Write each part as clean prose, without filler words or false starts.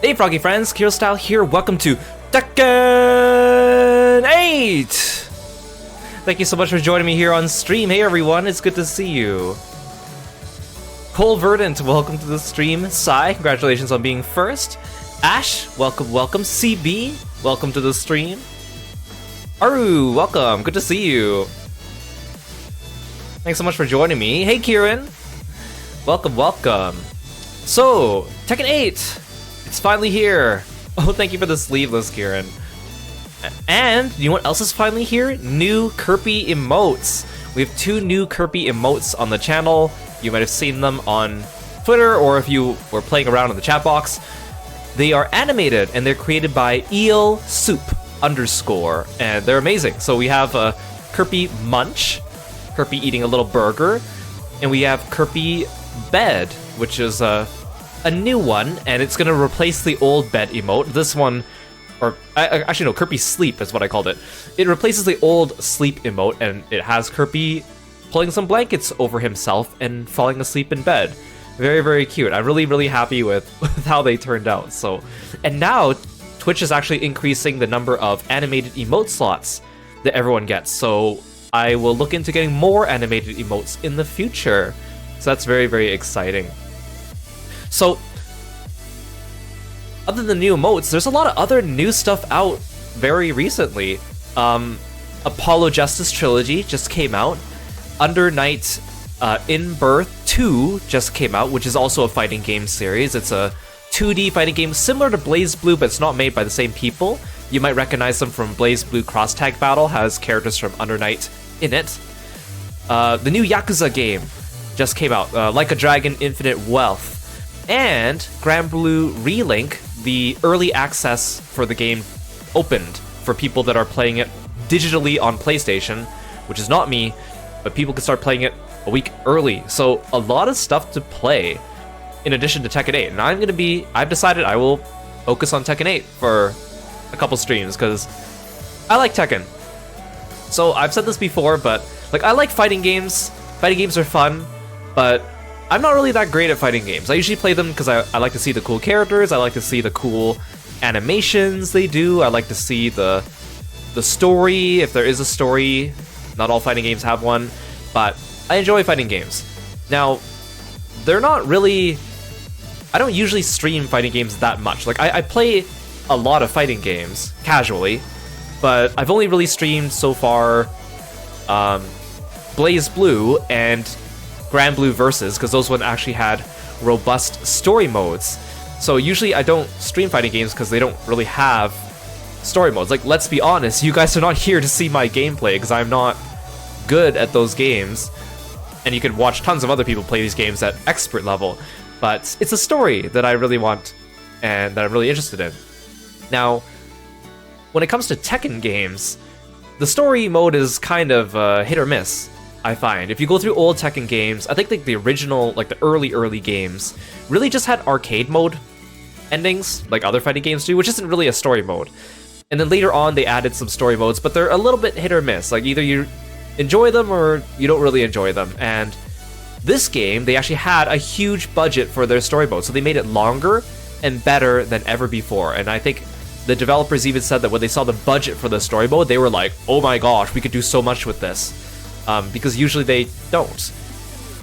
Hey Froggy friends, Kirostyle here, welcome to Tekken 8! Thank you so much for joining me here on stream. Hey everyone, it's good to see you. Cole Verdant, welcome to the stream. Sai, congratulations on being first. Ash, welcome. CB, welcome to the stream. Aru, welcome, good to see you. Thanks so much for joining me. Hey Kieran, welcome. So, Tekken 8. It's finally here! Oh, thank you for the sleeveless, Kieran. And, you know what else is finally here? New Kirby emotes! We have 2 new Kirby emotes on the channel. You might have seen them on Twitter, or if you were playing around in the chat box. They are animated, and they're created by eel soup _ and they're amazing. So we have Kirby Munch, Kirby eating a little burger, and we have Kirby Bed, which is a new one, and it's gonna replace the old bed emote. This one, or actually no, Kirby Sleep is what I called it. It replaces the old sleep emote, and it has Kirby pulling some blankets over himself and falling asleep in bed. Very, very cute. I'm really happy with how they turned out. So, and now Twitch is actually increasing the number of animated emote slots that everyone gets. So I will look into getting more animated emotes in the future. So that's very exciting. So, other than new emotes, there's a lot of other new stuff out very recently. Apollo Justice Trilogy just came out. Under Night In Birth 2 just came out, which is also a fighting game series. It's a 2D fighting game similar to BlazBlue, but it's not made by the same people. You might recognize them from BlazBlue Cross Tag Battle, has characters from Under Night in it. The new Yakuza game just came out, Like a Dragon Infinite Wealth. And Granblue Relink, the early access for the game, opened for people that are playing it digitally on PlayStation, which is not me, but people can start playing it a week early. So a lot of stuff to play in addition to Tekken 8. And I've decided I will focus on Tekken 8 for a couple streams, because I like Tekken. So I've said this before, but like, I like fighting games. Fighting games are fun, but I'm not really that great at fighting games. I usually play them because I like to see the cool characters, I like to see the cool animations they do, I like to see the story, if there is a story. Not all fighting games have one, but I enjoy fighting games. Now, they're not really... I don't usually stream fighting games that much. Like, I play a lot of fighting games, casually, but I've only really streamed so far BlazBlue and Granblue Versus, because those ones actually had robust story modes. So usually I don't stream fighting games because they don't really have story modes. Like, let's be honest, you guys are not here to see my gameplay because I'm not good at those games. And you can watch tons of other people play these games at expert level. But it's a story that I really want and that I'm really interested in. Now, when it comes to Tekken games, the story mode is kind of hit or miss, I find. If you go through old Tekken games, I think like the original, like the early games, really just had arcade mode endings, like other fighting games do, which isn't really a story mode. And then later on, they added some story modes, but they're a little bit hit or miss. Like, either you enjoy them or you don't really enjoy them. And this game, they actually had a huge budget for their story mode, so they made it longer and better than ever before. And I think the developers even said that when they saw the budget for the story mode, they were like, oh my gosh, we could do so much with this. Because usually they don't.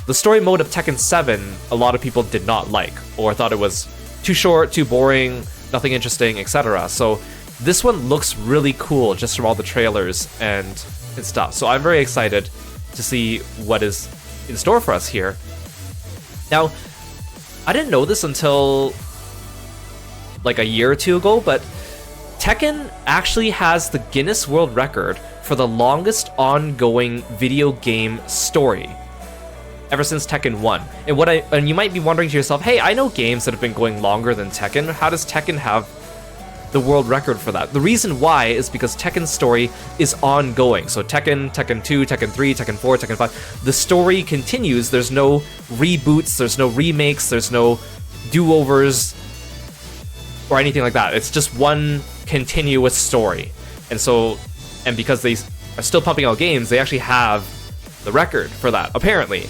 The story mode of Tekken 7, a lot of people did not like, or thought it was too short, too boring, nothing interesting, etc. So this one looks really cool just from all the trailers and stuff. So I'm very excited to see what is in store for us here. Now, I didn't know this until like a year or two ago, but Tekken actually has the Guinness World Record for the longest ongoing video game story ever since Tekken 1. And you might be wondering to yourself, hey, I know games that have been going longer than Tekken. How does Tekken have the world record for that? The reason why is because Tekken's story is ongoing. So Tekken, Tekken 2, Tekken 3, Tekken 4, Tekken 5, the story continues. There's no reboots, there's no remakes, there's no do-overs or anything like that. It's just one continuous story. And because they are still pumping out games, they actually have the record for that, apparently.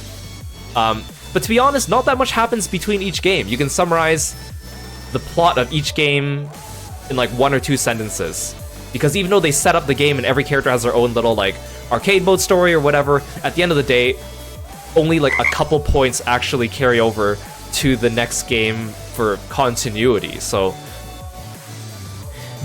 But to be honest, not that much happens between each game. You can summarize the plot of each game in like 1 or 2 sentences. Because even though they set up the game and every character has their own little like arcade mode story or whatever, at the end of the day, only like a couple points actually carry over to the next game for continuity. So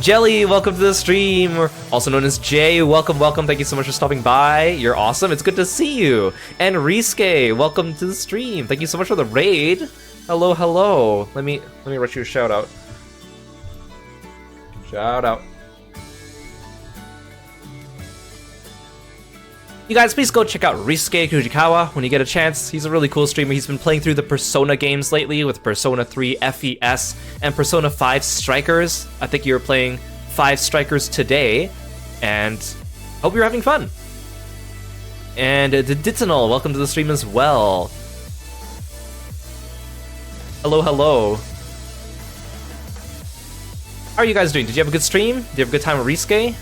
Jelly, welcome to the stream, or also known as Jay, welcome. Thank you so much for stopping by. You're awesome. It's good to see you. And Riske, welcome to the stream. Thank you so much for the raid. Hello. Let me write you a shout out. Shout out. You guys, please go check out Riske Kujikawa when you get a chance. He's a really cool streamer. He's been playing through the Persona games lately with Persona 3 FES and Persona 5 Strikers. I think you were playing 5 Strikers today, and hope you're having fun. And Ditinal, welcome to the stream as well. Hello. How are you guys doing? Did you have a good stream? Did you have a good time with Riske?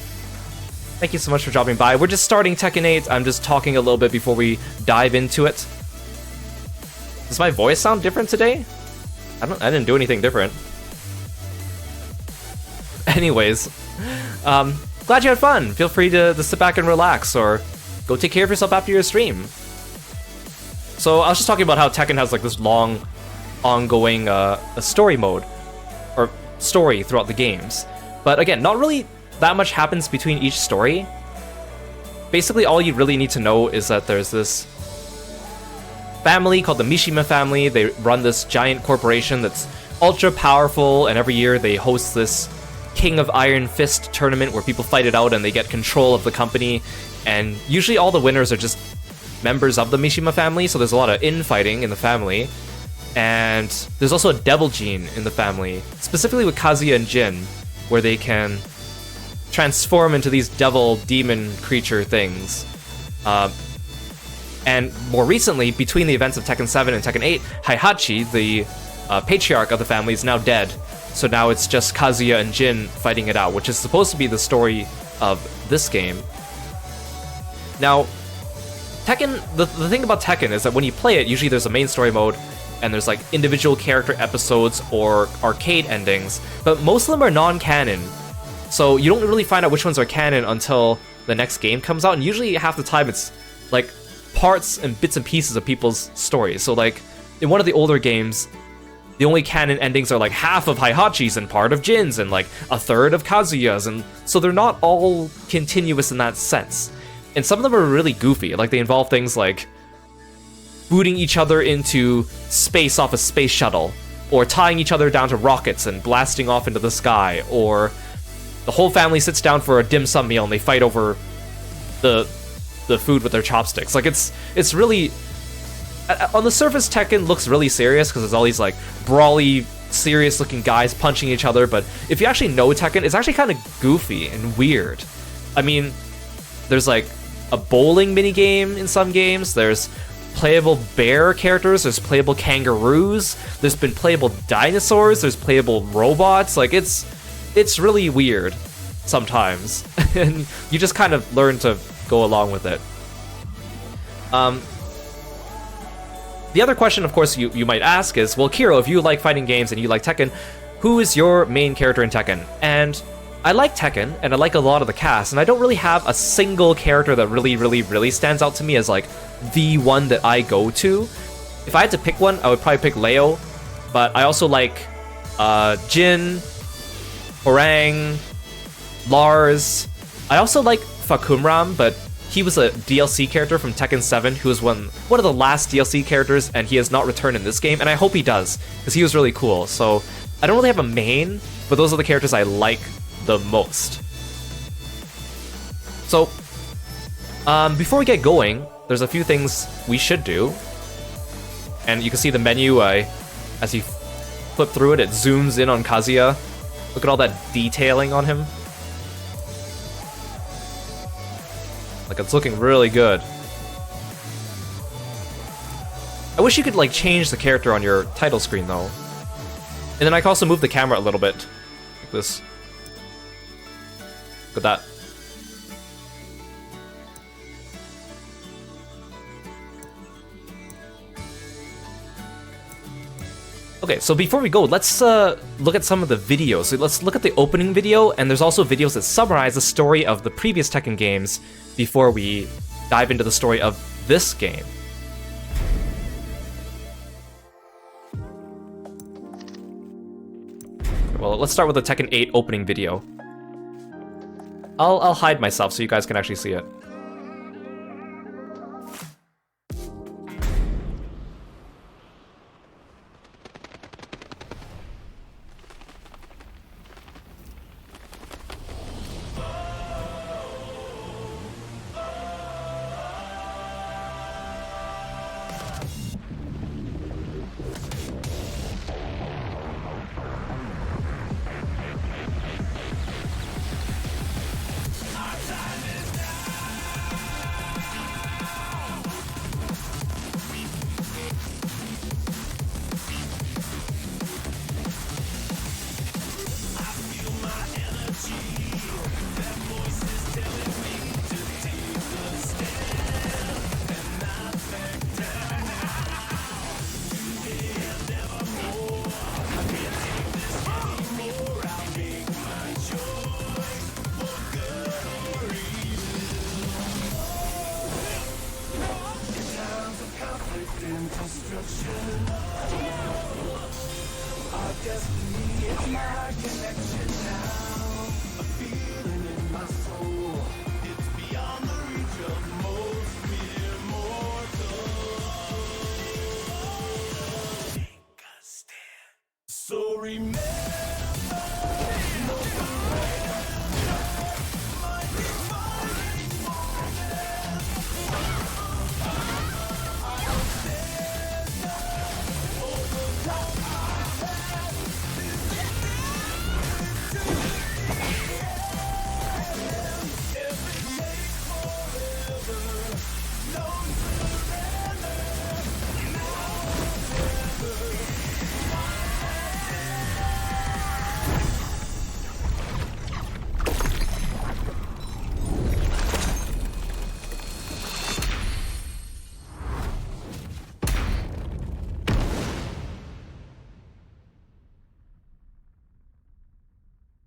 Thank you so much for dropping by. We're just starting Tekken 8. I'm just talking a little bit before we dive into it. Does my voice sound different today? I didn't do anything different. Anyways, glad you had fun. Feel free to sit back and relax, or go take care of yourself after your stream. So I was just talking about how Tekken has like this long, ongoing a story mode, or story throughout the games. But again, not really that much happens between each story. Basically, all you really need to know is that there's this family called the Mishima family. They run this giant corporation that's ultra powerful, and every year they host this King of Iron Fist tournament where people fight it out and they get control of the company. And usually all the winners are just members of the Mishima family, so there's a lot of infighting in the family. And there's also a devil gene in the family, specifically with Kazuya and Jin, where they can transform into these devil demon creature things. And more recently, between the events of Tekken 7 and Tekken 8, Heihachi, the patriarch of the family, is now dead. So now it's just Kazuya and Jin fighting it out, which is supposed to be the story of this game. Now, Tekken, the thing about Tekken is that when you play it, usually there's a main story mode, and there's like individual character episodes or arcade endings, but most of them are non-canon. So you don't really find out which ones are canon until the next game comes out, and usually half the time it's like parts and bits and pieces of people's stories. So like in one of the older games, the only canon endings are like half of Heihachi's and part of Jin's and like a third of Kazuya's, and so they're not all continuous in that sense. And some of them are really goofy, like they involve things like booting each other into space off a space shuttle, or tying each other down to rockets and blasting off into the sky, or the whole family sits down for a dim sum meal and they fight over the food with their chopsticks. Like it's really, on the surface, Tekken looks really serious because there's all these like brawly, serious looking guys punching each other, but if you actually know Tekken, it's actually kind of goofy and weird. I mean, there's like a bowling minigame in some games, there's playable bear characters, there's playable kangaroos, there's been playable dinosaurs, there's playable robots. Like it's really weird sometimes, and you just kind of learn to go along with it. The other question, of course, you might ask is, well, Kiro, if you like fighting games and you like Tekken, who is your main character in Tekken? And I like Tekken, and I like a lot of the cast, and I don't really have a single character that really stands out to me as like the one that I go to. If I had to pick one, I would probably pick Leo, but I also like Jin, Orang, Lars. I also like Fakumram, but he was a DLC character from Tekken 7 who was one of the last DLC characters, and he has not returned in this game, and I hope he does, because he was really cool. So I don't really have a main, but those are the characters I like the most. So before we get going, there's a few things we should do, and you can see the menu. As you flip through it, it zooms in on Kazuya. Look at all that detailing on him. Like, it's looking really good. I wish you could like change the character on your title screen though. And then I can also move the camera a little bit, like this. Look at that. Okay, so before we go, let's look at some of the videos. So let's look at the opening video, and there's also videos that summarize the story of the previous Tekken games before we dive into the story of this game. Well, let's start with the Tekken 8 opening video. I'll hide myself so you guys can actually see it.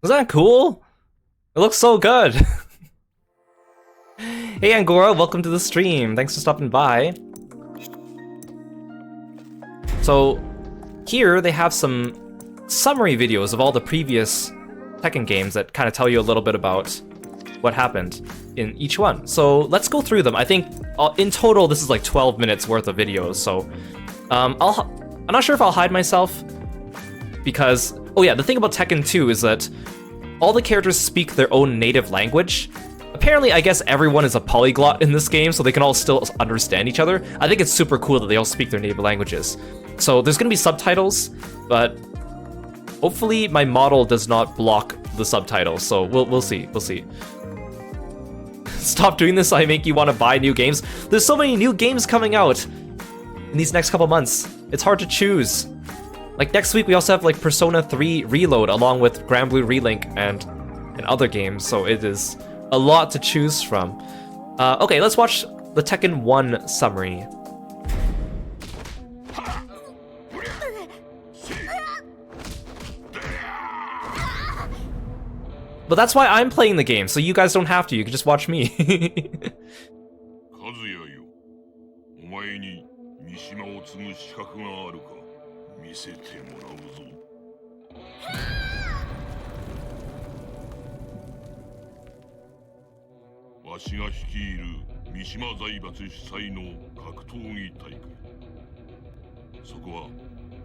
Isn't that cool? It looks so good. Hey Angora, welcome to the stream. Thanks for stopping by. So here they have some summary videos of all the previous Tekken games that kind of tell you a little bit about what happened in each one. So let's go through them. I think in total this is like 12 minutes worth of videos. So I'm not sure if I'll hide myself because, oh yeah, the thing about Tekken 2 is that all the characters speak their own native language. Apparently, I guess everyone is a polyglot in this game, so they can all still understand each other. I think it's super cool that they all speak their native languages. So there's gonna be subtitles, but hopefully my model does not block the subtitles, so we'll see, we'll see. Stop doing this, I make you want to buy new games. There's so many new games coming out in these next couple months. It's hard to choose. Like next week we also have like Persona 3 Reload along with Granblue Relink and other games, so it is a lot to choose from. Okay, let's watch the Tekken 1 summary. But that's why I'm playing the game, so you guys don't have to, you can just watch me. Kazuya yo, omae ni Mishima o tsugu shikaku ga aru ka misete morau zo. わしが率いる三島財閥主催の格闘技大会。そこは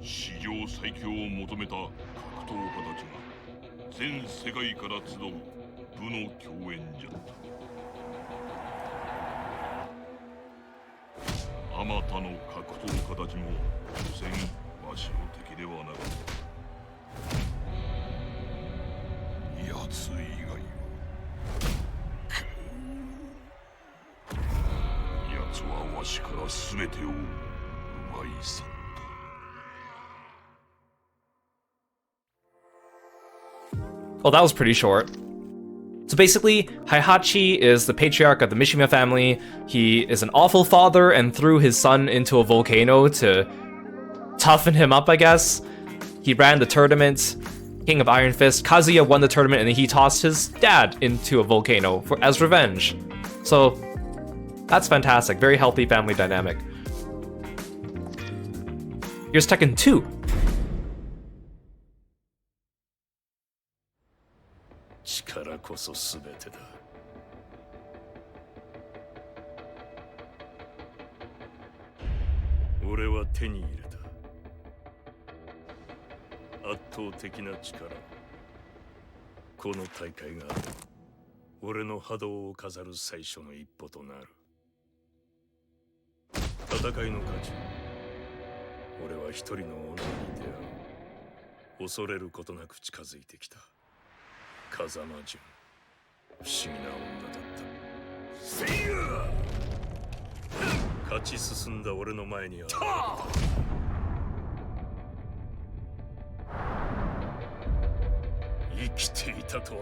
史上最強を求めた格闘家たちが全世界から集う部の共演じゃった。あまたの格闘家たちも所詮わしの敵ではなかった。奴以外は。 奴はわしから全てを奪い去った。 Well, that was pretty short. So basically, Heihachi is the patriarch of the Mishima family. He is an awful father and threw his son into a volcano to toughen him up, I guess. He ran the tournament, King of Iron Fist. Kazuya won the tournament, and then he tossed his dad into a volcano as revenge. So that's fantastic. Very healthy family dynamic. Here's Tekken 2. 力こそ全てだ。俺は手に入れた。圧倒的な力。この大会が俺の波動を飾る最初の一歩となる。戦いの価値。俺は一人の女に出会う。恐れることなく近づいてきた。風間純。不思議な女だった。せいや！勝ち進んだ俺の前に現れた。生きていたとは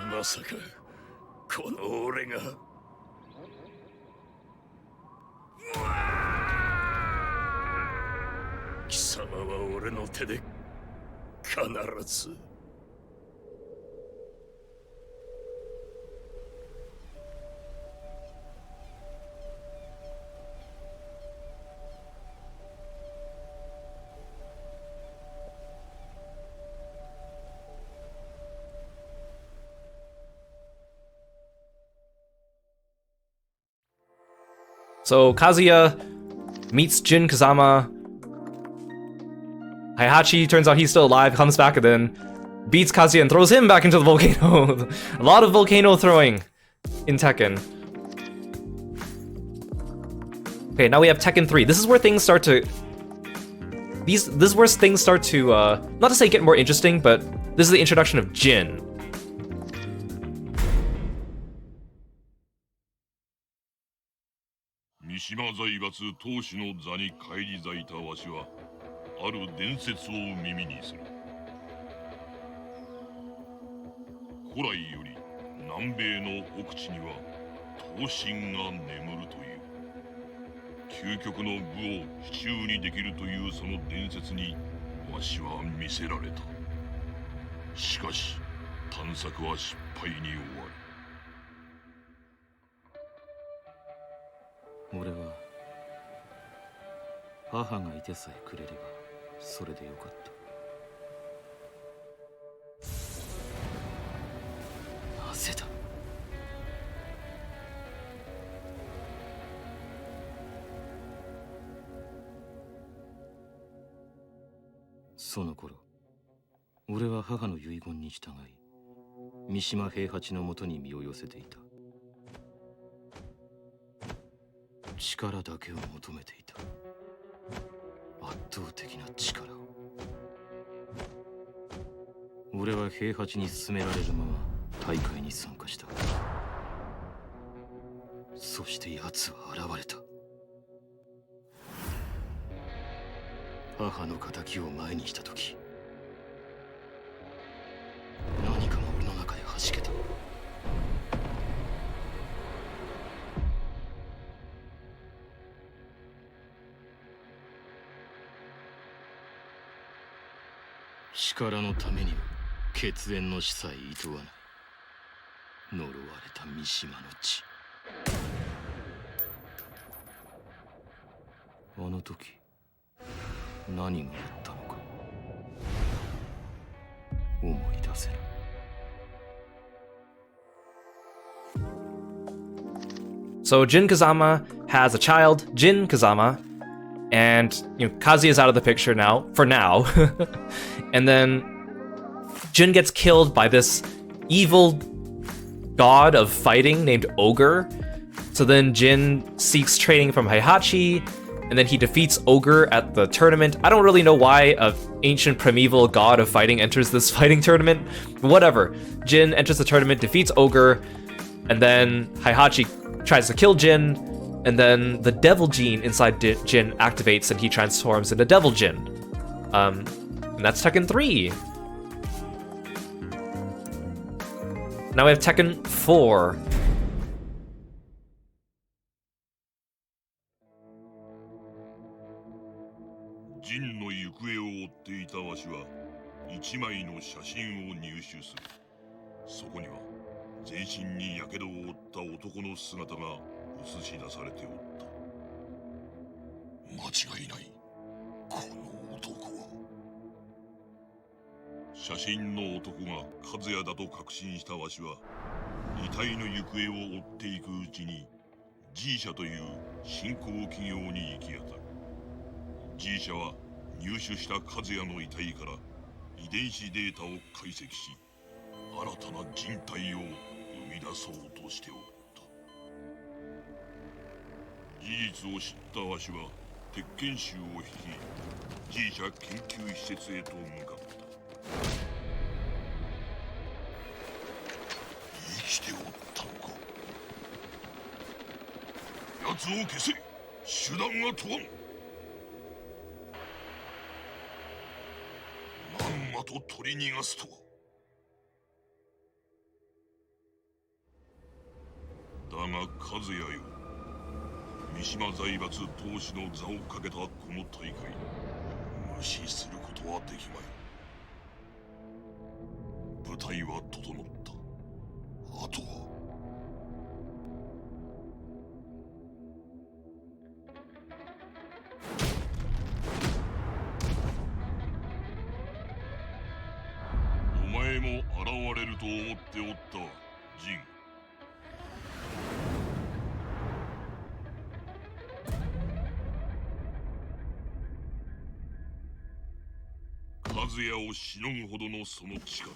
な。まさかこの俺が。貴様は俺の手で必ず。So Kazuya meets Jin Kazama. Heihachi turns out he's still alive, comes back, and then beats Kazuya and throws him back into the volcano. A lot of volcano throwing in Tekken. Okay, now we have Tekken 3. This is where things start to... This is where things start to, not to say get more interesting, but this is the introduction of Jin. 三島財閥当主の座に返り咲いたわしはある伝説を耳にする。古来より南米の奥地には闘神が眠るという究極の武を手中にできるというその伝説にわしは魅せられた。しかし探索は失敗に終わる。俺は母がいてさえくれればそれでよかった。なぜだ。その頃俺は母の遺言に従い三島平八のもとに身を寄せていた。力だけを求めていた。圧倒的な力を。俺は平八に勧められるまま大会に参加した。そして奴は現れた。母の仇を前にした時、何かが俺の中で弾けた。力のためには血縁の死さえ厭わない。呪われた三島の血。あの時何があったのか思い出せない。So Jin Kazama has a child, Jin Kazama, and Kazuya's out of the picture now, for now. And then Jin gets killed by this evil god of fighting named Ogre. So then Jin seeks training from Heihachi, and then he defeats Ogre at the tournament. I don't really know why an ancient primeval god of fighting enters this fighting tournament. But whatever. Jin enters the tournament, defeats Ogre, and then Heihachi tries to kill Jin, and then the devil gene inside Jin activates and he transforms into Devil Jin. And that's Tekken 3. Now we have Tekken 4. ジンの行方を追っていたわしは一枚の写真を入手する。そこには全身に火傷を負った男の姿が映し出されておった。間違いない、この男は。写真の男が和也だと確信したわしは、遺体の行方を追っていくうちに G 社という新興企業に行き当たる。 G 社は入手した和也の遺体から遺伝子データを解析し、新たな人体を生み出そうとしておった。事実を知ったわしは鉄拳衆を率い G 社研究施設へと向かった。生きておったのか。奴を消せ。手段は問わん。まんまと取り逃がすとは。だが和也よ、三島財閥当主の座をかけたこの大会、無視することはできまい。舞台は整った。あとはお前も現れると思っておったジン。和也をしのぐほどのその力、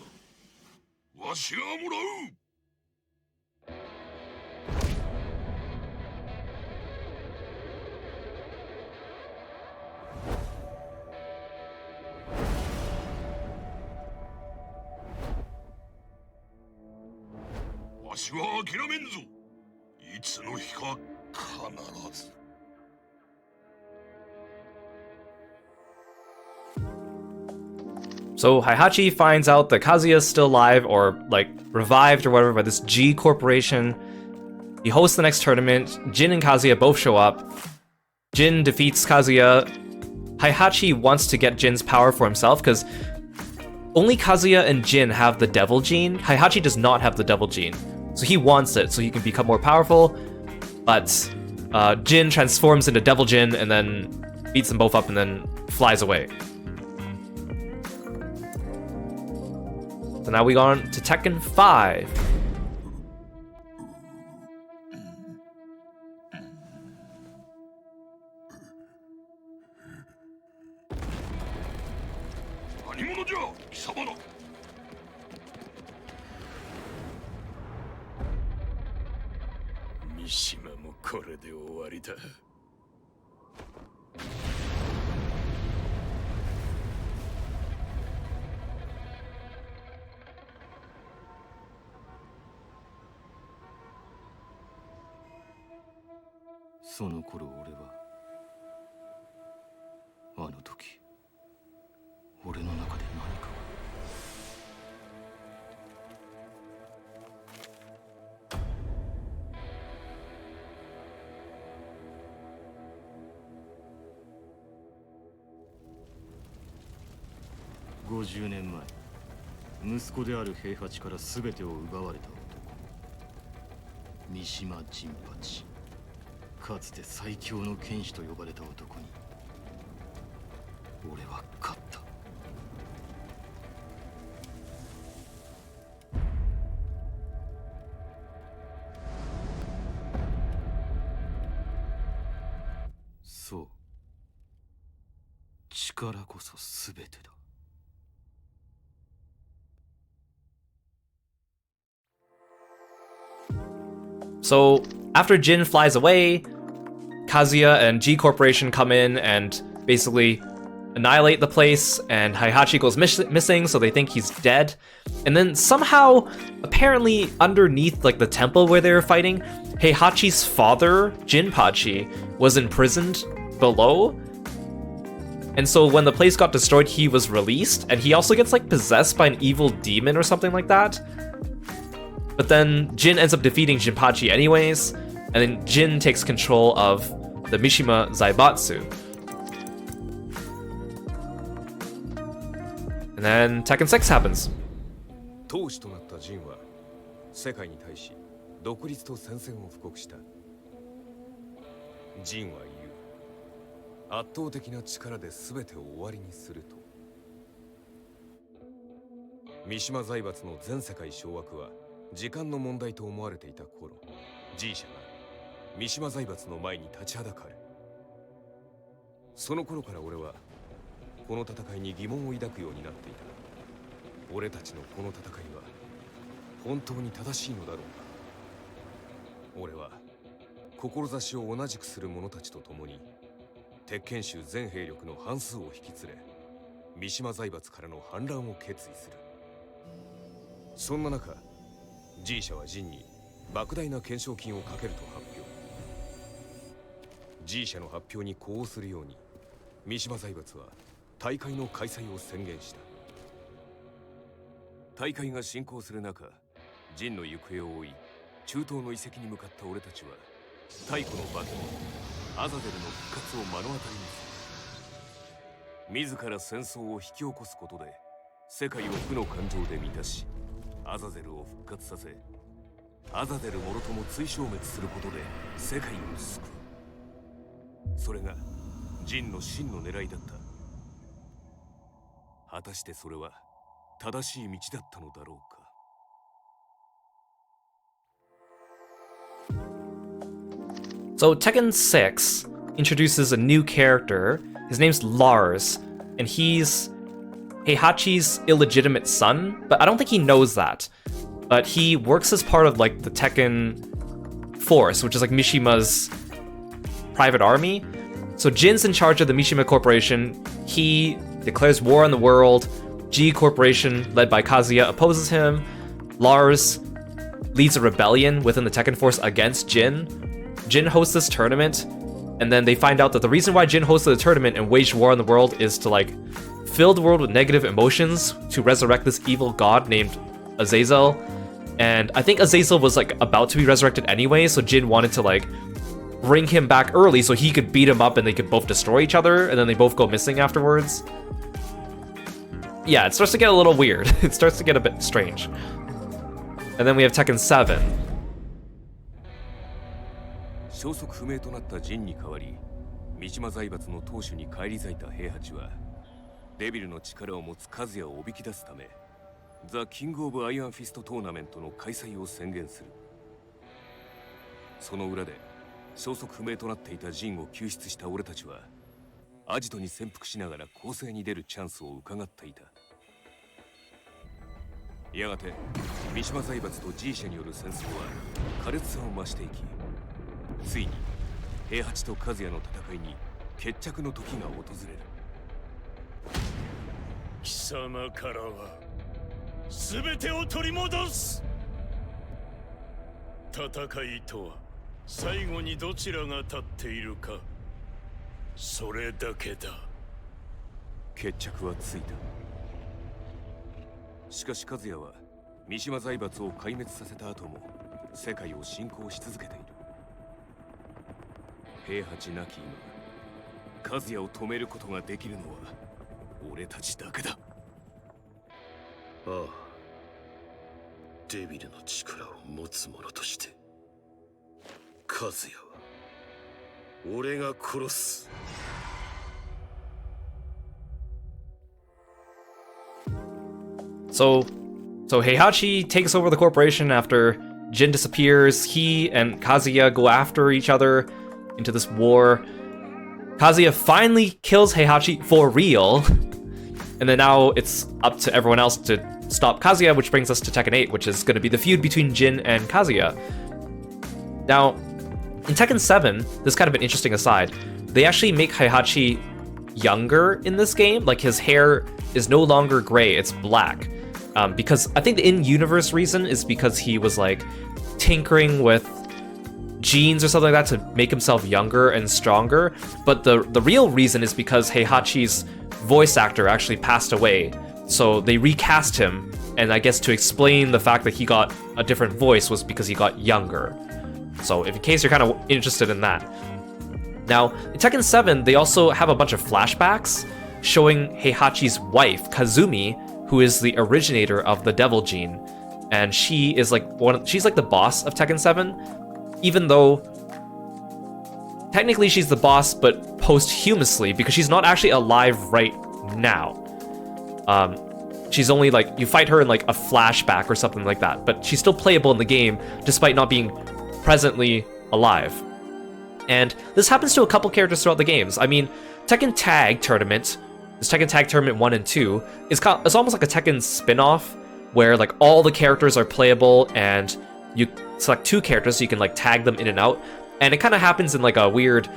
わしがもらう。わしは諦めんぞ。いつの日か必ず。So Heihachi finds out that Kazuya's still alive, or like revived or whatever, by this G corporation. He hosts the next tournament. Jin and Kazuya both show up. Jin defeats Kazuya. Heihachi wants to get Jin's power for himself because only Kazuya and Jin have the devil gene. Heihachi does not have the devil gene. So he wants it so he can become more powerful. But Jin transforms into Devil Jin and then beats them both up and then flies away. So now we go on to Tekken 5. Mishima もこれで終わりだ。その頃俺はあの時俺の中で何か50年前息子である平八から全てを奪われた男三島陣八、かつて最強の剣士と呼ばれた男に俺は勝った。そう、力こそ全てだ。So after Jin flies away, Kazuya and G Corporation come in and basically annihilate the place, and Heihachi goes missing, so they think he's dead. And then somehow, apparently underneath like the temple where they were fighting, Heihachi's father, Jinpachi, was imprisoned below. And so when the place got destroyed, he was released, and he also gets like possessed by an evil demon or something like that. But then Jin ends up defeating Jinpachi anyways, and then Jin takes control of the Mishima Zaibatsu. And then Tekken 6 happens. 当主となったジンは世界に対し独立と宣戦を布告した。ジンは言う。圧倒的な力で全てを終わりにすると。三島財閥の全世界掌握は時間の問題と思われていた頃、G 社が三島財閥の前に立ちはだかる。その頃から俺はこの戦いに疑問を抱くようになっていた。俺たちのこの戦いは本当に正しいのだろうか。俺は志を同じくする者たちと共に鉄拳衆全兵力の半数を引き連れ、三島財閥からの反乱を決意する。そんな中、G 社はジンに莫大な懸賞金をかけると発表。G 社の発表に呼応するように三島財閥は大会の開催を宣言した。大会が進行する中、ジンの行方を追い、中東の遺跡に向かった俺たちは太古の化け物アザゼルの復活を目の当たりにする。自ら戦争を引き起こすことで世界を負の感情で満たし、アザゼルを復活させ、アザゼルもろとも追消滅することで世界を救う。それがジンの真の狙いだった。果たしてそれは正しい道だったのだろうか。So Tekken 6 introduces a new character. His name's Lars, and he's Heihachi's illegitimate son, but I don't think he knows that. But he works as part of like the Tekken force, which is like Mishima's private army. So Jin's in charge of the Mishima Corporation. He declares war on the world. G Corporation, led by Kazuya, opposes him. Lars leads a rebellion within the Tekken force against Jin. Jin hosts this tournament, and then they find out that the reason why Jin hosted the tournament and waged war on the world is to like fill the world with negative emotions to resurrect this evil god named Azazel. And I think Azazel was like about to be resurrected anyway, so Jin wanted to like bring him back early so he could beat him up and they could both destroy each other, and then they both go missing afterwards. Yeah, it starts to get a little weird. It starts to get a bit strange. And then we have Tekken 7. 消息不明となったジンに代わり、三島財閥の当主に返り咲いた平八は、デビルの力を持つカズヤをおびき出すため、ザ・キング・オブ・アイアンフィストトーナメントの開催を宣言する。その裏で、消息不明となっていたジンを救出した俺たちは、アジトに潜伏しながら攻勢に出るチャンスを伺っていた。やがて、三島財閥と G 社による戦争は苛烈さを増していき、ついに平八と和也の戦いに決着の時が訪れる。貴様からは全てを取り戻す。戦いとは最後にどちらが立っているか、それだけだ。決着はついた。しかし和也は三島財閥を壊滅させた後も世界を侵攻し続けている。平八なき今、和也を止めることができるのは俺たちだけだ。ああ、デビルの力を持つ者として和也は俺が殺す。So Heihachi takes over the corporation after Jin disappears. He and Kazuya go after each other into this war. Kazuya finally kills Heihachi for real. And then now it's up to everyone else to stop Kazuya, which brings us to Tekken 8, which is going to be the feud between Jin and Kazuya. Now, in Tekken 7, this is kind of an interesting aside. They actually make Heihachi younger in this game. Like, his hair is no longer gray, it's black. Because I think the in-universe reason is because he was like tinkering with genes or something like that to make himself younger and stronger. But the real reason is because Heihachi's voice actor actually passed away. So they recast him, and I guess to explain the fact that he got a different voice was because he got younger. So in case you're kind of interested in that. Now, in Tekken 7, they also have a bunch of flashbacks showing Heihachi's wife, Kazumi, who is the originator of the Devil Gene, and she is like she's like the boss of Tekken 7, even though technically she's the boss, but posthumously, because she's not actually alive right now. She's only like, you fight her in like a flashback or something like that, but she's still playable in the game despite not being presently alive. And this happens to a couple characters throughout the games. I mean, Tekken Tag Tournament, this Tekken Tag Tournament 1 and 2, it's almost like a Tekken spin-off where like all the characters are playable and you select 2 characters so you can like tag them in and out. And it kind of happens in like a weird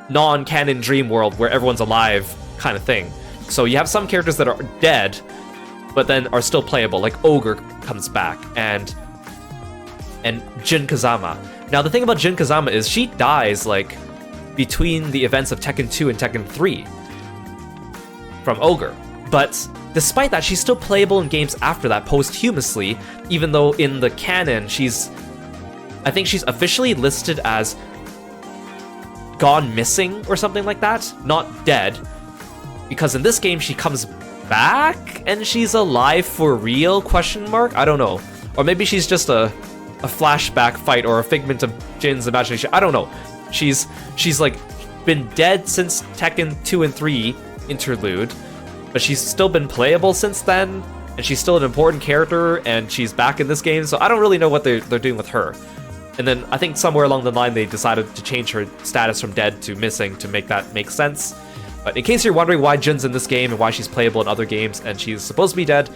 non-canon dream world where everyone's alive kind of thing. So you have some characters that are dead, but then are still playable, like Ogre comes back, and Jin Kazama. Now the thing about Jin Kazama is she dies like between the events of Tekken 2 and Tekken 3 from Ogre. But despite that, she's still playable in games after that posthumously, even though in the canon I think she's officially listed as gone missing or something like that, not dead. Because in this game, she comes back and she's alive for real, question mark? I don't know. Or maybe she's just a flashback fight or a figment of Jin's imagination. I don't know. She's like been dead since Tekken 2 and 3 interlude, but she's still been playable since then, and she's still an important character, and she's back in this game, so I don't really know what they're doing with her. And then I think somewhere along the line they decided to change her status from dead to missing to make that make sense. But in case you're wondering why Jin's in this game and why she's playable in other games and she's supposed to be dead,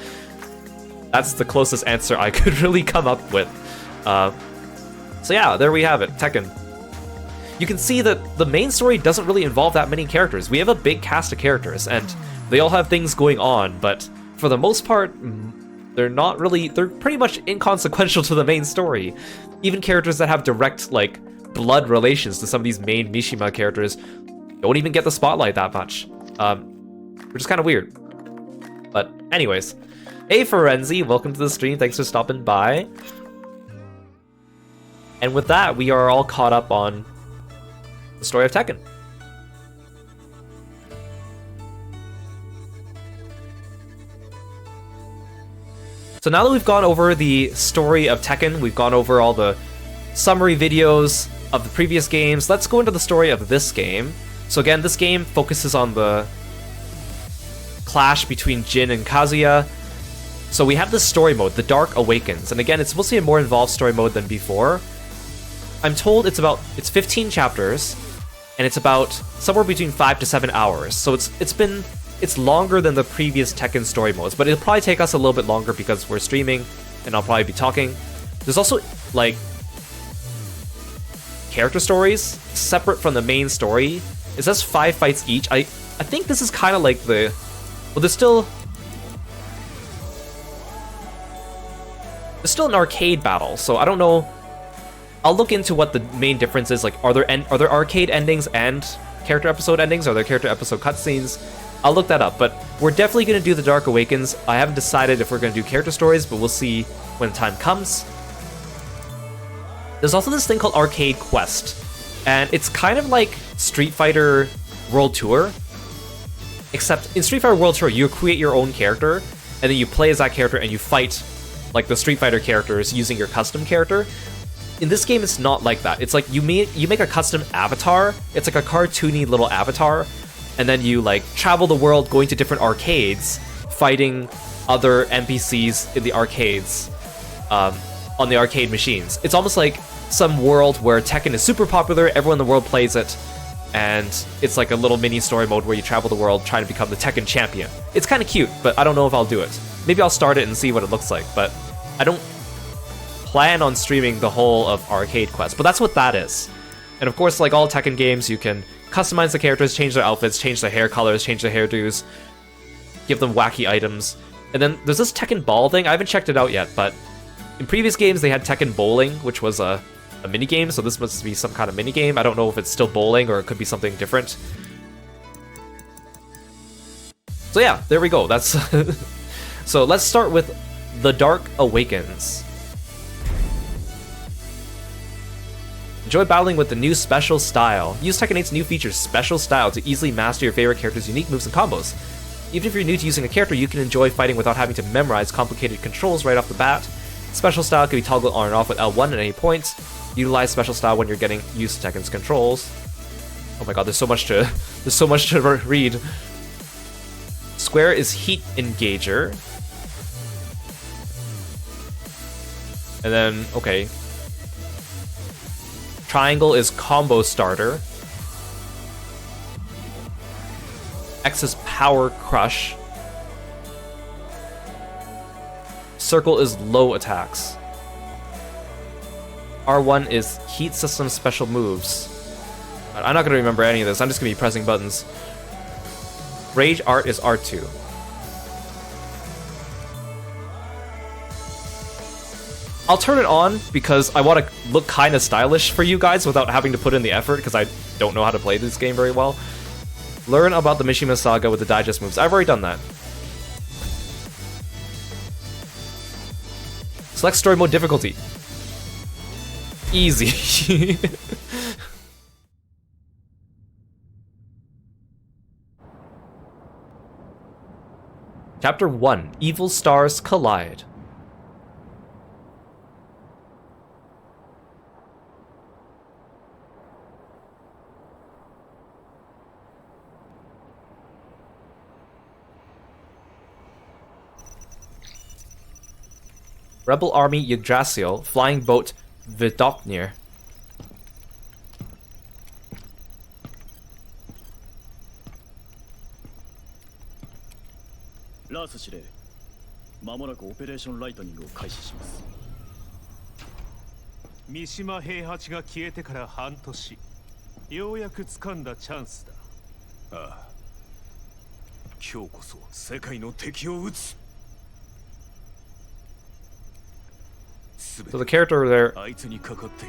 that's the closest answer I could really come up with. So yeah, there we have it, Tekken. You can see that the main story doesn't really involve that many characters. We have a big cast of characters, and they all have things going on, but for the most part, they're pretty much inconsequential to the main story. Even characters that have direct, like, blood relations to some of these main Mishima characters don't even get the spotlight that much, which is kind of weird. But anyways, hey Forenzi, welcome to the stream, thanks for stopping by. And with that, we are all caught up on the story of Tekken. So now that we've gone over the story of Tekken, we've gone over all the summary videos of the previous games, let's go into the story of this game. So again, this game focuses on the clash between Jin and Kazuya. So we have this story mode, the Dark Awakens, and again, it's supposed to be a more involved story mode than before. I'm told it's 15 chapters, and it's about somewhere between 5 to 7 hours. So it's longer than the previous Tekken story modes, but it'll probably take us a little bit longer because we're streaming, and I'll probably be talking. There's also, like, character stories separate from the main story. It says 5 fights each. I think this is kind of like the... Well, there's still an arcade battle, so I don't know. I'll look into what the main difference is. Like, are there arcade endings and character episode endings? Are there character episode cutscenes? I'll look that up, but we're definitely going to do the Dark Awakens. I haven't decided if we're going to do character stories, but we'll see when the time comes. There's also this thing called Arcade Quest, and it's kind of like Street Fighter World Tour, except in Street Fighter World Tour, you create your own character, and then you play as that character, and you fight like the Street Fighter characters using your custom character. In this game, it's not like that. It's like you make a custom avatar. It's like a cartoony little avatar, and then you like travel the world, going to different arcades, fighting other NPCs in the arcades, on the arcade machines. It's almost like some world where Tekken is super popular, everyone in the world plays it, and it's like a little mini story mode where you travel the world trying to become the Tekken champion. It's kind of cute, but I don't know if I'll do it. Maybe I'll start it and see what it looks like, but I don't plan on streaming the whole of Arcade Quest, but that's what that is. And of course, like all Tekken games, you can customize the characters, change their outfits, change their hair colors, change their hairdos, give them wacky items. And then there's this Tekken Ball thing. I haven't checked it out yet, but in previous games they had Tekken Bowling, which was a minigame, so this must be some kind of minigame. I don't know if it's still bowling or it could be something different. So yeah, there we go. That's so let's start with The Dark Awakens. Enjoy battling with the new Special Style. Use Tekken 8's new feature, Special Style, to easily master your favorite character's unique moves and combos. Even if you're new to using a character, you can enjoy fighting without having to memorize complicated controls right off the bat. Special style can be toggled on and off with L1 at any point. Utilize special style when you're getting used to Tekken's controls. Oh my god, there's so much to read. Square is heat engager. And then, okay. Triangle is combo starter. X is power crush. Circle is low attacks. R1 is heat system special moves. I'm not going to remember any of this. I'm just going to be pressing buttons. Rage art is R2. I'll turn it on because I want to look kind of stylish for you guys without having to put in the effort because I don't know how to play this game very well. Learn about the Mishima saga with the digest moves. I've already done that. Select story mode difficulty. Easy. Chapter 1. Evil Stars Collide. Rebel Army Yggdrasil, Flying Boat Vidopnir. Last 司令、間もなくオペレーションライトニングを開始します。三島平八が消えてから半年、ようやく掴んだチャンスだ。ああ。今日こそ世界の敵を撃つ。So the character there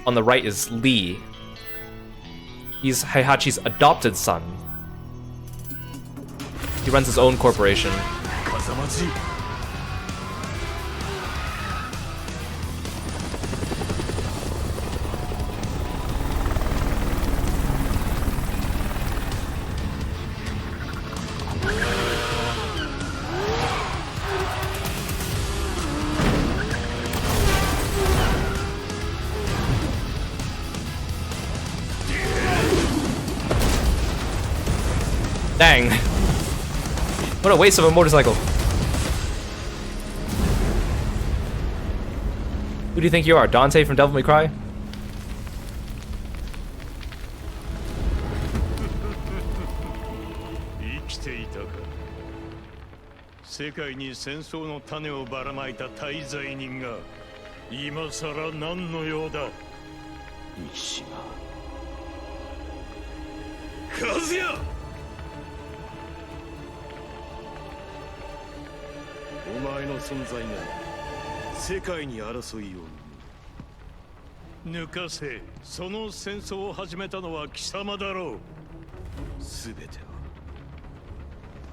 on the right is Lee. He's Heihachi's adopted son. He runs his own corporation. Dang. What a waste of a motorcycle. Who do you think you are? Dante from Devil May Cry? 生きていたか。世界に戦争の種をばらまいた大罪人が今さら何の用だ。Mishima。Kazuya！お前の存在が世界に争いを抜かせ。その戦争を始めたのは貴様だろう。全ては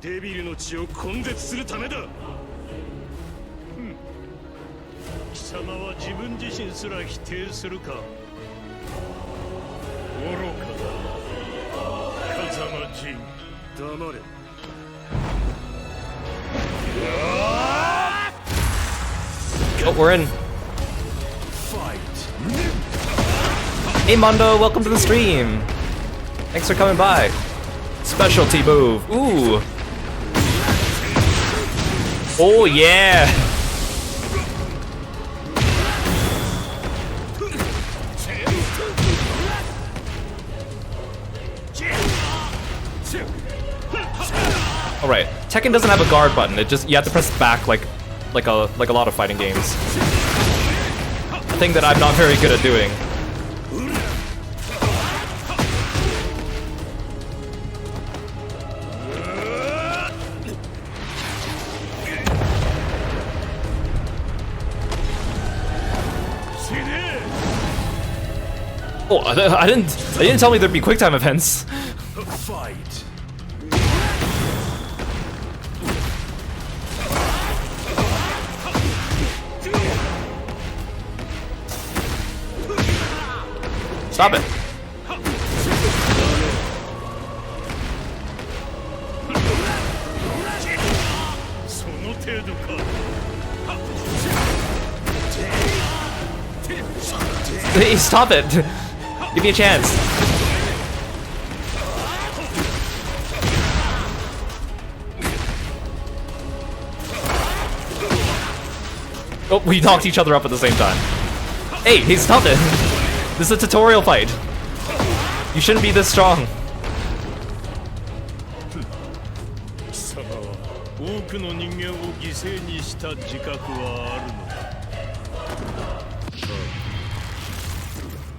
デビルの血を根絶するためだ。貴様は自分自身すら否定するか。愚かだ。風間陣、黙れ。Oh, we're in. Hey Mondo, welcome to the stream. Thanks for coming by. Specialty move. Ooh. Oh yeah. All right. Tekken doesn't have a guard button. It just you have to press back like a lot of fighting games. A thing that I'm not very good at doing. Oh, I didn't tell me there'd be quick time events. Stop it. 程度か。 Hey, stop it! Give me a chance. Oh, we knocked each other up at the same time. Hey, stop it! This is a tutorial fight. You shouldn't be this strong. 貴様は多くの人間を犠牲にした自覚はあるのか。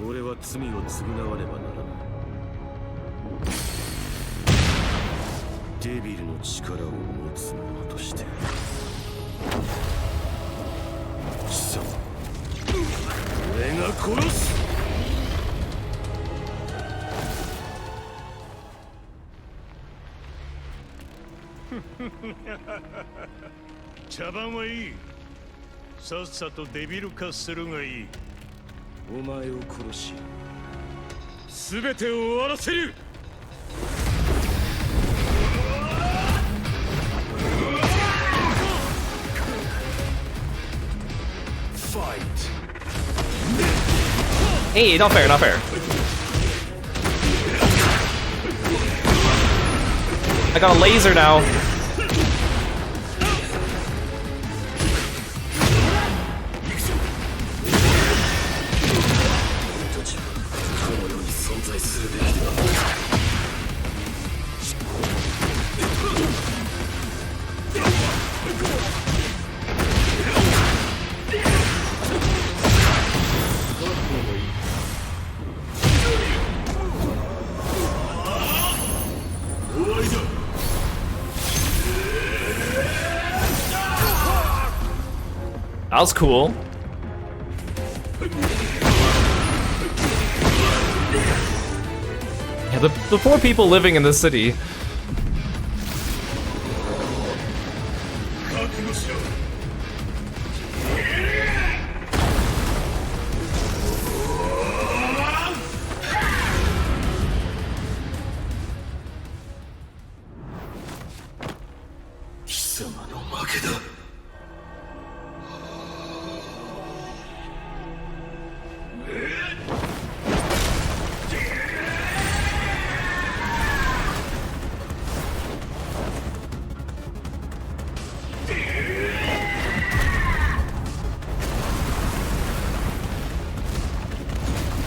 俺は罪を償わねばならない。デビルの力を持つ者として貴様、俺が殺す。茶番はいい。さっさとデビル化するがいい。お前を殺し、全てを終わらせる。Hey, not fair, not fair. I got a laser now. That was cool. Yeah, the poor people living in this city.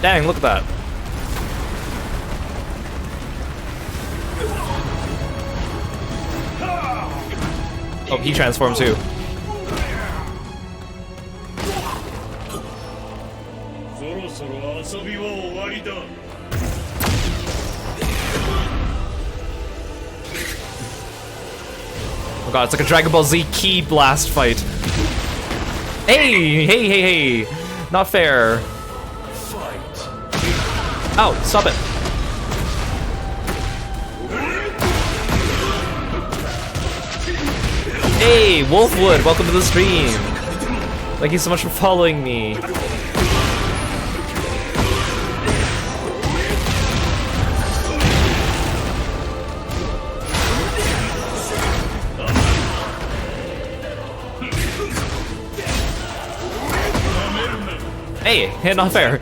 Dang, look at that. Oh, he transformed too. Oh god, it's like a Dragon Ball Z Ki blast fight. Hey, hey, hey, hey. Not fair. Oh, stop it. Hey, Wolfwood, welcome to the stream. Thank you so much for following me. Hey, not fair.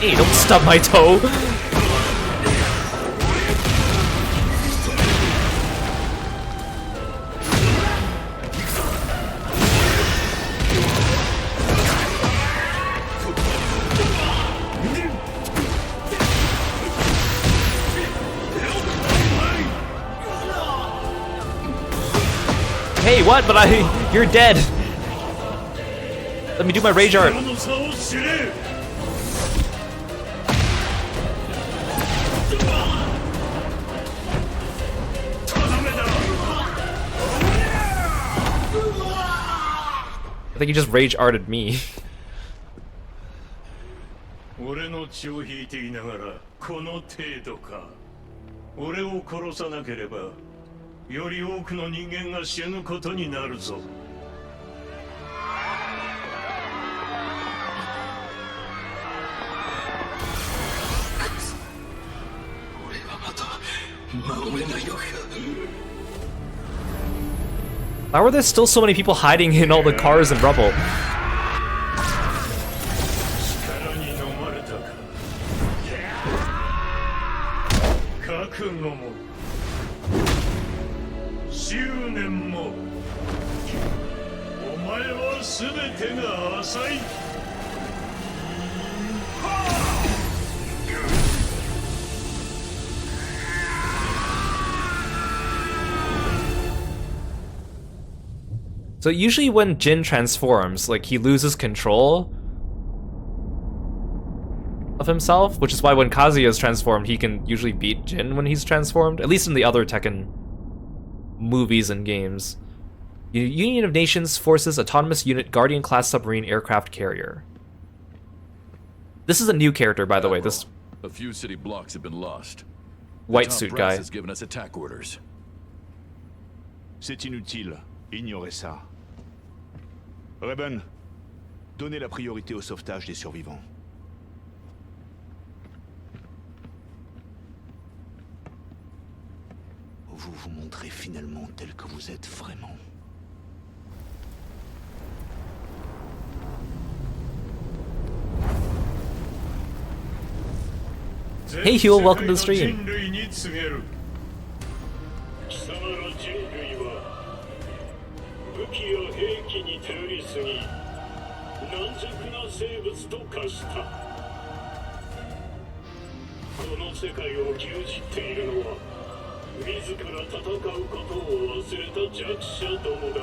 Hey, don't stub my toe! Hey, what? But you're dead! Let me do my rage art. I think he just rage arted me. 俺の血を引いていながらこの程度か。俺を殺さなければより多くの人間が死ぬことになるぞ。Why were there still so many people hiding in all the cars and rubble? 力に飲まれたか。覚悟も執念もお前は全てが浅い。 So usually when Jin transforms, like, he loses control of himself, which is why when Kazuya is transformed, he can usually beat Jin when he's transformed, at least in the other Tekken movies and games. Union of Nations Forces Autonomous Unit Guardian Class Submarine Aircraft Carrier. This is a new character, by the way, this A few city blocks have been lost. white The top suit brass guy. has given us attack orders. C'est inutile. Ignorez ça. Reben, donnez la priorité au sauvetage des survivants. Vous vous montrez finalement tel que vous êtes vraiment. Hey Huel, welcome to the stream. 貴様ら人類は武器や兵器に頼りすぎ軟弱な生物と化したこの世界を牛耳っているのは自ら戦うことを忘れた弱者どもだ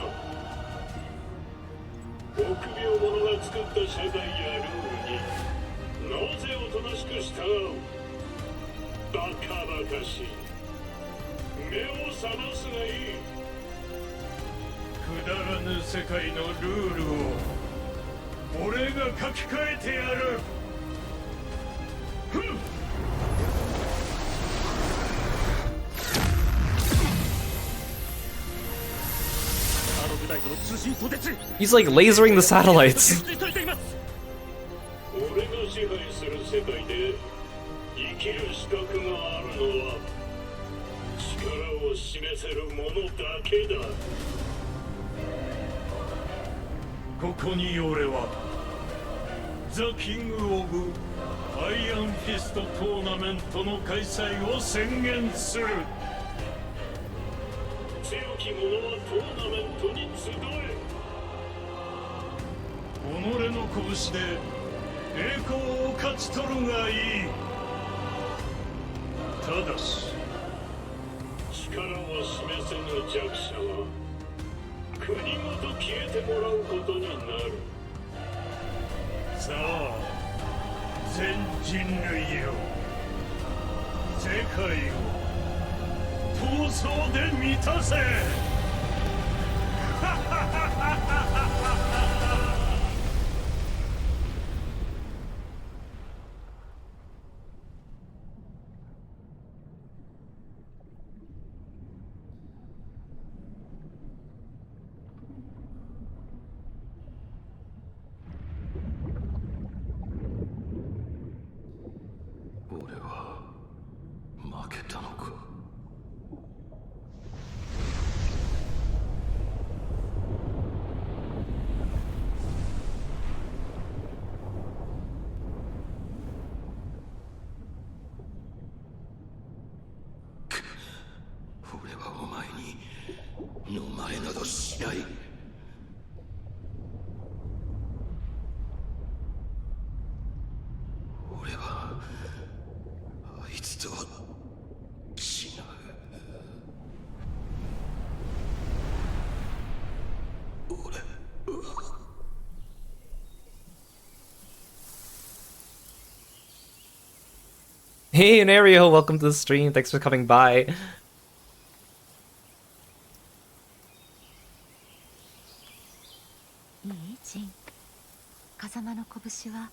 臆病者が作った社会やルールになぜおとなしく従うバカバカしい目を覚ますがいいくだらぬ世界のルールを俺が書き換えてやるふん He's like lasering the satellites. 俺が支配する世界で生きる資格があるのは力を示せる者だけだここに俺はザ・キング・オブ・アイアンフィストトーナメントの開催を宣言する強き者はトーナメントに集え己の拳で栄光を勝ち取るがいいただし力を示せぬ弱者は国ごと消えてもらうことになるさあ全人類よ世界を闘争で満たせ俺は負けたのか。俺はお前に飲まれなどしない。俺はあいつとは違う。俺は Hey Anario, welcome to the stream. Thanks for coming by. いいジン風間の拳は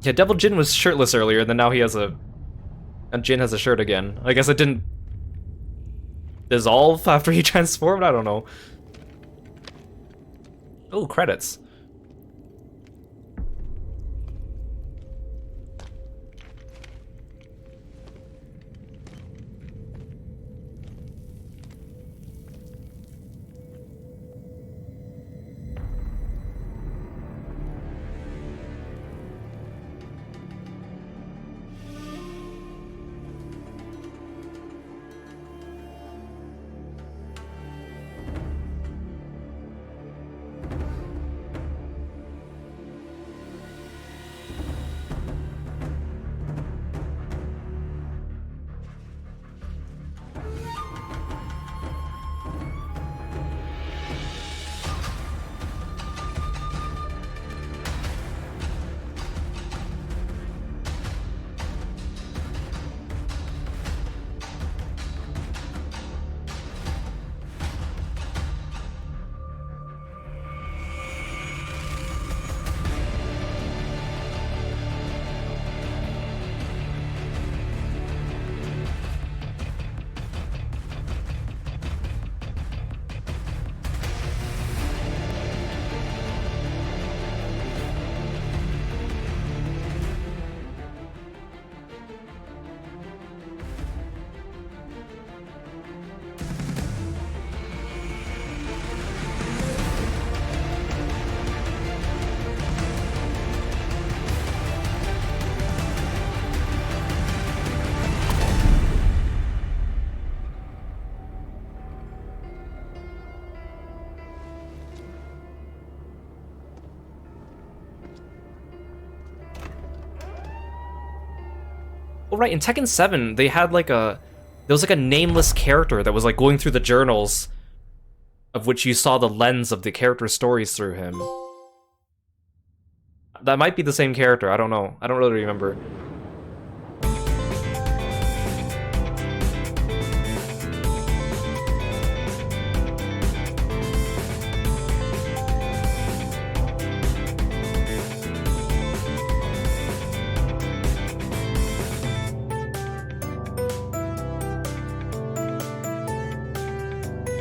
Yeah, Devil Jin was shirtless earlier, and then now he has a... And Jin has a shirt again. I guess it didn't... dissolve after he transformed? I don't know. Oh, credits. Oh right, in Tekken 7, they had like there was like a nameless character that was like going through the journals, of which you saw the lens of the character's stories through him. That might be the same character. I don't know. I don't really remember.